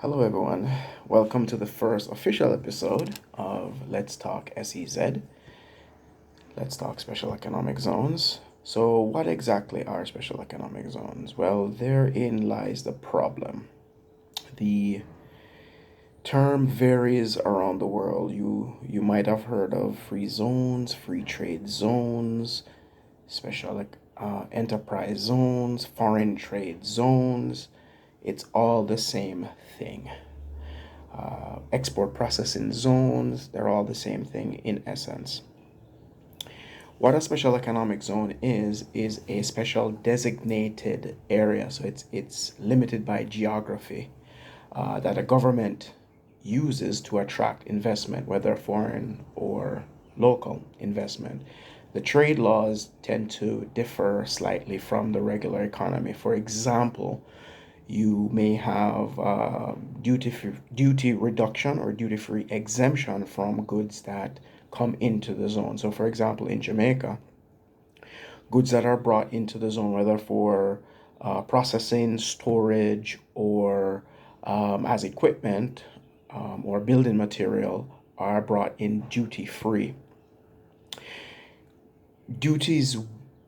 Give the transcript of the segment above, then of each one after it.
Hello, everyone. Welcome to the first official episode of Let's Talk SEZ. Let's Talk Special Economic Zones. So, what exactly are special economic zones? Well, therein lies the problem. The term varies around the world. You might have heard of free zones, free trade zones, special enterprise zones, foreign trade zones. It's all the same thing. Export processing zones, they're all the same thing in essence. What a special economic zone is a special designated area. So it's limited by geography that a government uses to attract investment, whether foreign or local investment. The trade laws tend to differ slightly from the regular economy. For example, you may have duty reduction or duty free exemption from goods that come into the zone. So, for example, in Jamaica, goods that are brought into the zone, whether for processing, storage, or as equipment or building material, are brought in duty free. Duties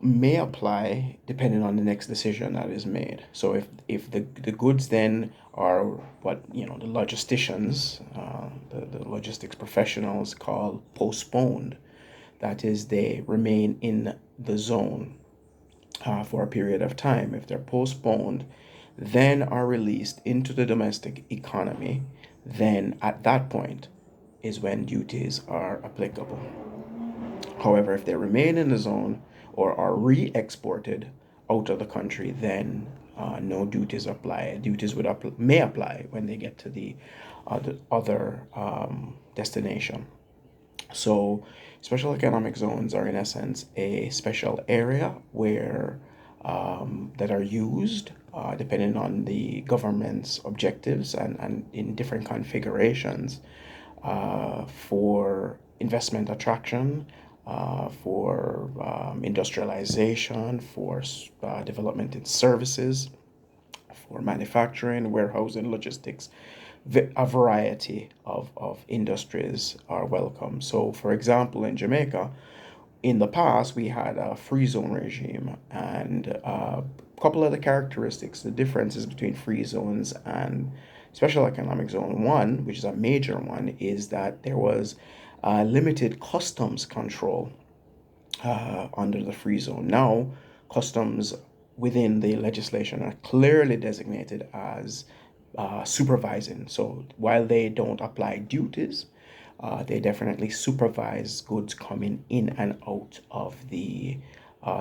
may apply depending on the next decision that is made. So if the goods then are what the logisticians, the logistics professionals call postponed, that is, they remain in the zone for a period of time. If they're postponed, then are released into the domestic economy, then at that point is when duties are applicable. However, if they remain in the zone or are re-exported out of the country, then no duties apply. Duties may apply when they get to the other destination. So, special economic zones are in essence a special area where that are used depending on the government's objectives and in different configurations for investment attraction, for industrialization, for development in services, for manufacturing, warehousing, logistics. A variety of industries are welcome. So, for example, in Jamaica, in the past, we had a free zone regime, and a couple of the characteristics, the differences between free zones and special economic zone one, which is a major one, is that there was limited customs control under the free zone. Now, customs within the legislation are clearly designated as supervising. So while they don't apply duties, they definitely supervise goods coming in and out of the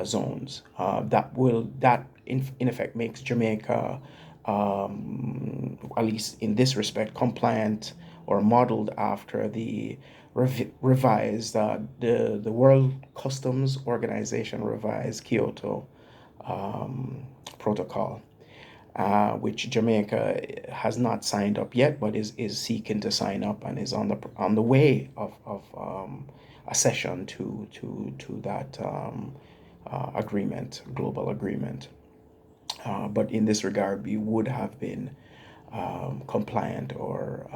zones. That in effect makes Jamaica, at least in this respect, compliant or modeled after the revised the World Customs Organization revised Kyoto protocol, which Jamaica has not signed up yet, but is seeking to sign up and is on the way of accession to that agreement, global agreement. But in this regard, we would have been compliant or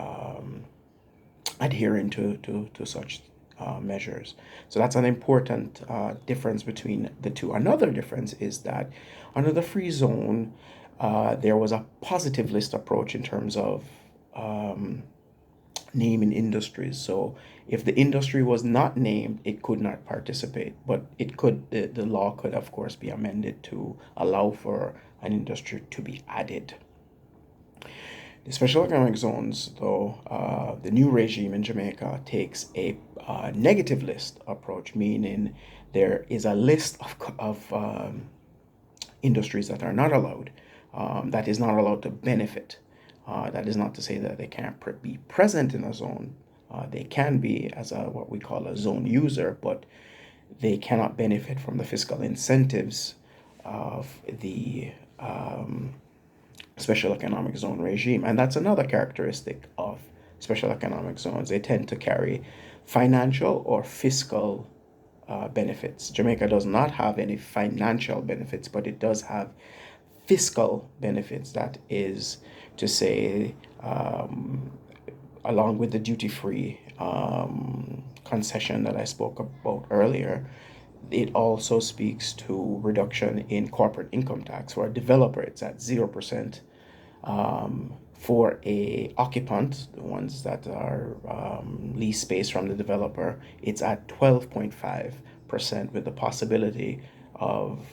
adhering to such measures. So that's an important difference between the two. Another difference is that under the free zone, there was a positive list approach in terms of naming industries. So if the industry was not named, it could not participate. But the law could, of course, be amended to allow for an industry to be added. The special economic zones, though, the new regime in Jamaica takes a negative list approach, meaning there is a list of industries that are not allowed, that is not allowed to benefit. That is not to say that they can't be present in a zone. They can be as what we call a zone user, but they cannot benefit from the fiscal incentives of the special economic zone regime. And that's another characteristic of special economic zones. They tend to carry financial or fiscal benefits. Jamaica does not have any financial benefits, but it does have fiscal benefits. That is to say, along with the duty free concession that I spoke about earlier, it also speaks to reduction in corporate income tax. For a developer, it's at 0%. For a occupant, the ones that are lease space from the developer, it's at 12.5%, with the possibility of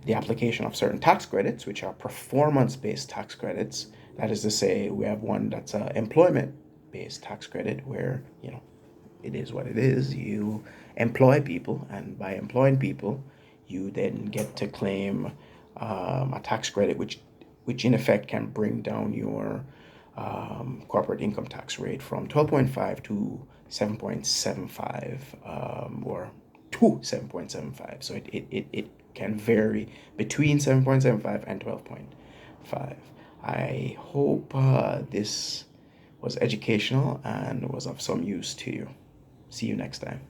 the application of certain tax credits, which are performance-based tax credits. That is to say, we have one that's an employment-based tax credit where, it is what it is. You employ people, and by employing people, you then get to claim a tax credit, which in effect can bring down your corporate income tax rate from 12.5 to 7.75, or to 7.75. So it can vary between 7.75 and 12.5. I hope this was educational and was of some use to you. See you next time.